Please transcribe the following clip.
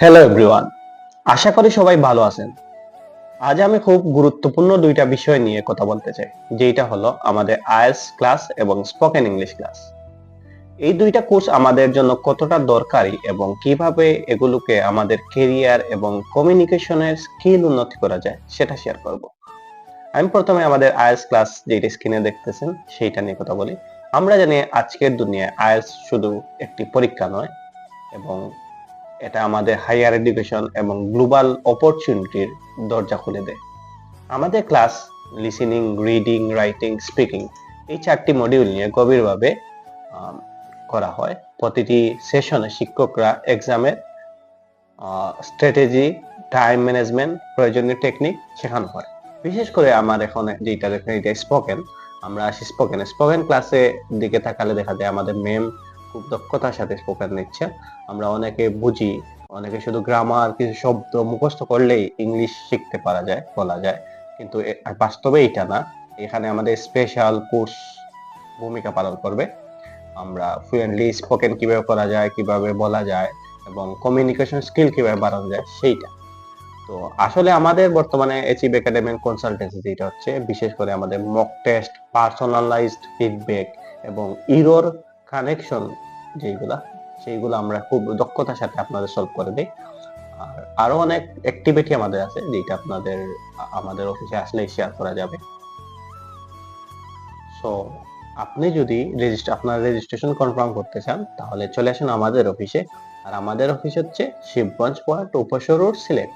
Hello everyone, আশা করি সবাই ভালো আছেন। আজ আমি খুব গুরুত্বপূর্ণ দুইটা বিষয় নিয়ে কথা বলতে চাই, যেটা হলো আমাদের আইএলটিএস ক্লাস এবং স্পোকেন ইংলিশ ক্লাস। এই দুইটা কোর্স আমাদের জন্য কতটা দরকারি এবং কিভাবে এগুলোকে আমাদের কেরিয়ার এবং কমিউনিকেশনের স্কিল উন্নতি করা যায় সেটা শেয়ার করব। আমি প্রথমে আমাদের আইএলটিএস ক্লাস যেটা স্ক্রিনে দেখতেছেন সেইটা নিয়ে কথা বলি। আমরা জানি আজকের দুনিয়ায় আইএলটিএস শুধু একটি পরীক্ষা নয়, এবং এটা আমাদের হাইয়ার এডুকেশন এবং গ্লোবাল অপরচুনিটির দরজা খুলে দেয়। আমাদের class listening, reading, writing, speaking এই চারটি মডিউল নিয়ে গভীরভাবে আম, করা হয়। প্রতিটি সেশনে শিক্ষকরা এক্সামের স্ট্র্যাটেজি, টাইম ম্যানেজমেন্ট, প্রয়োজনীয় টেকনিক শেখানো হয়। বিশেষ করে আমার এখন যেটা দেখেন এটা স্পোকেন। আমরা আসি স্পোকেন স্পোকেন ক্লাসে দিকে তাকালে দেখা যায় আমাদের ম্যাম খুব দক্ষতার সাথে স্পোকেন নিচ্ছে। আমরা অনেকে বুঝি, অনেকে শুধু গ্রামার কিছু শব্দ মুখস্থ করলেই ইংলিশ শিখতে পারা যায়, বলা যায়, কিন্তু বাস্তবে এটা না। এখানে আমাদের স্পেশাল কোর্স ভূমিকা পালন করবে। আমরা ফ্লুয়েন্টলি স্পোকেন কিভাবে করা যায়, কিভাবে বলা যায় এবং কমিউনিকেশন স্কিল কিভাবে বাড়ানো যায় সেইটা। তো আসলে আমাদের বর্তমানে অ্যাচিভ একাডেমি কনসালটেন্সি যেটা হচ্ছে, বিশেষ করে আমাদের মক টেস্ট, পার্সোনালাইজড ফিডব্যাক এবং ইরর কানেকশন যেগুলা, সেইগুলো আমরা খুব দক্ষতার সাথে আপনাদের সলভ করে দিই। আর আরো অনেক অ্যাক্টিভিটি আমাদের আছে যেটা আপনাদের আমাদের অফিসে আসলেই শেয়ার করা যাবে। সো আপনি যদি আপনার রেজিস্ট্রেশন কনফার্ম করতে চান তাহলে চলে আসুন আমাদের অফিসে। আর আমাদের অফিস হচ্ছে শিবগঞ্জ পয়েন্ট, উপসর রোড, সিলেট।